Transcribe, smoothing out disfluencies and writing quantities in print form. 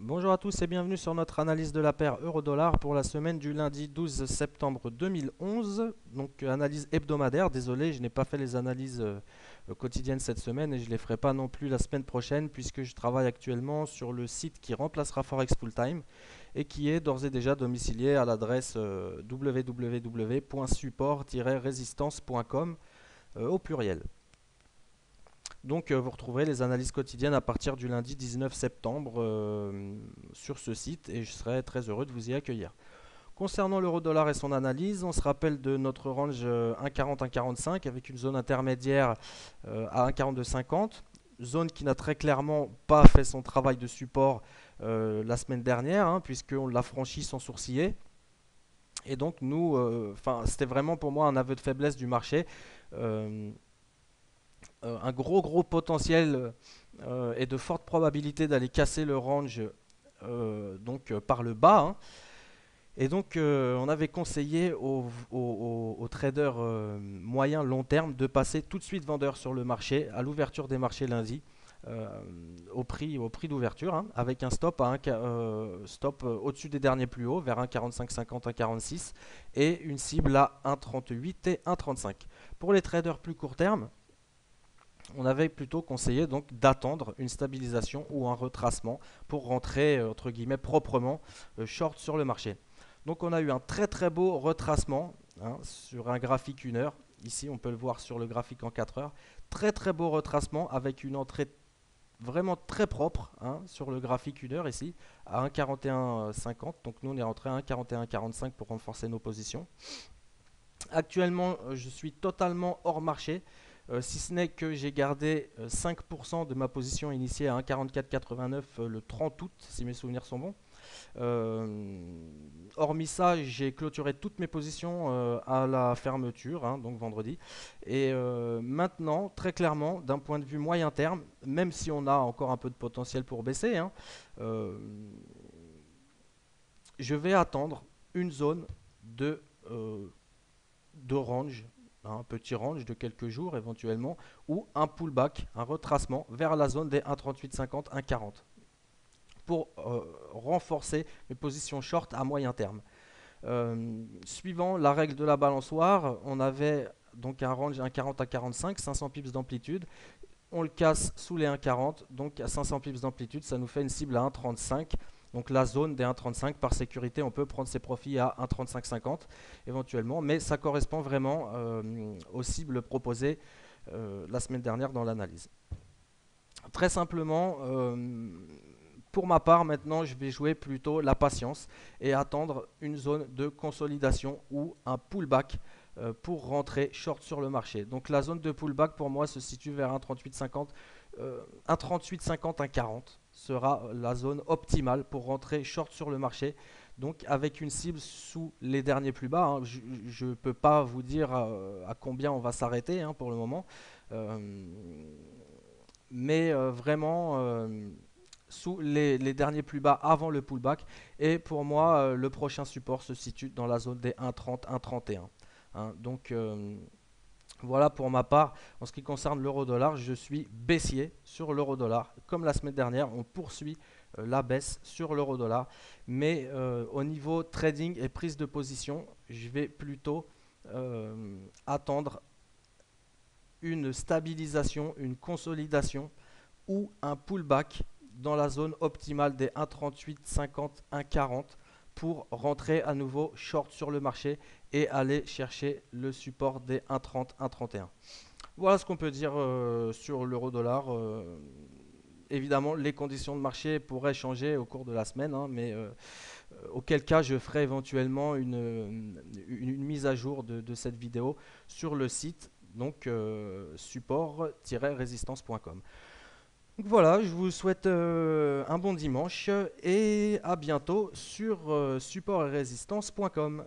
Bonjour à tous et bienvenue sur notre analyse de la paire euro-dollar pour la semaine du lundi 12 septembre 2011. Donc analyse hebdomadaire, désolé, je n'ai pas fait les analyses quotidiennes cette semaine et je ne les ferai pas non plus la semaine prochaine puisque je travaille actuellement sur le site qui remplacera Forex Fulltime et qui est d'ores et déjà domicilié à l'adresse www.support-resistance.com au pluriel. Donc vous retrouverez les analyses quotidiennes à partir du lundi 19 septembre sur ce site et je serai très heureux de vous y accueillir. Concernant l'euro-dollar et son analyse, on se rappelle de notre range 1,40-1,45 avec une zone intermédiaire à 1,4250. Zone qui n'a très clairement pas fait son travail de support la semaine dernière, puisqu'on l'a franchi sans sourciller. Et donc nous, c'était vraiment pour moi un aveu de faiblesse du marché. Euh, un gros potentiel et de fortes probabilités d'aller casser le range par le bas, hein. Et donc on avait conseillé aux traders moyen long terme de passer tout de suite vendeur sur le marché à l'ouverture des marchés lundi. euh, au prix d'ouverture, hein, avec un stop, stop au-dessus des derniers plus hauts vers 1,4550, 1,46 et une cible à 1,38 et 1,35. Pour les traders plus court terme, on avait plutôt conseillé donc d'attendre une stabilisation ou un retracement pour rentrer entre guillemets proprement short sur le marché. Donc on a eu un très beau retracement, hein, sur un graphique 1 heure. Ici on peut le voir sur le graphique en 4 heures. Très beau retracement avec une entrée vraiment très propre, hein, sur le graphique 1 heure ici à 1,4150. Donc nous on est rentré à 1,4145 pour renforcer nos positions. Actuellement, je suis totalement hors marché, si ce n'est que j'ai gardé 5% de ma position initiée à 1,4489 le 30 août, si mes souvenirs sont bons. Hormis ça, j'ai clôturé toutes mes positions à la fermeture, hein, donc vendredi. Et maintenant, très clairement, d'un point de vue moyen terme, même si on a encore un peu de potentiel pour baisser, hein, euh, je vais attendre une zone de range, un petit range de quelques jours éventuellement, ou un pullback, un retracement vers la zone des 1,3850, 1,40 pour renforcer mes positions short à moyen terme. Suivant la règle de la balançoire, on avait donc un range 1,40 à 45, 500 pips d'amplitude. On le casse sous les 1,40, donc à 500 pips d'amplitude, ça nous fait une cible à 1,35. Donc la zone des 1,35, par sécurité, on peut prendre ses profits à 1,3550 éventuellement, mais ça correspond vraiment aux cibles proposées la semaine dernière dans l'analyse. Très simplement, pour ma part, maintenant, je vais jouer plutôt la patience et attendre une zone de consolidation ou un pullback pour rentrer short sur le marché. Donc la zone de pullback pour moi se situe vers 1,3850, 1,3850, 1,40 sera la zone optimale pour rentrer short sur le marché. Donc avec une cible sous les derniers plus bas, hein. Je ne peux pas vous dire à combien on va s'arrêter, hein, pour le moment. Euh, mais vraiment sous les derniers plus bas avant le pullback. Et pour moi, le prochain support se situe dans la zone des 1,30, 1,31. Hein. Donc voilà pour ma part. En ce qui concerne l'euro-dollar, je suis baissier sur l'euro-dollar. Comme la semaine dernière, on poursuit la baisse sur l'euro-dollar. Mais au niveau trading et prise de position, je vais plutôt attendre une stabilisation, une consolidation ou un pullback dans la zone optimale des 1,3850, 1,40 pour rentrer à nouveau short sur le marché et aller chercher le support des 1,30, 1,31. Voilà ce qu'on peut dire sur l'euro-dollar. Évidemment, les conditions de marché pourraient changer au cours de la semaine, hein, mais auquel cas je ferai éventuellement une mise à jour de cette vidéo sur le site, donc support-résistance.com. Donc voilà, je vous souhaite un bon dimanche et à bientôt sur support et résistance.com.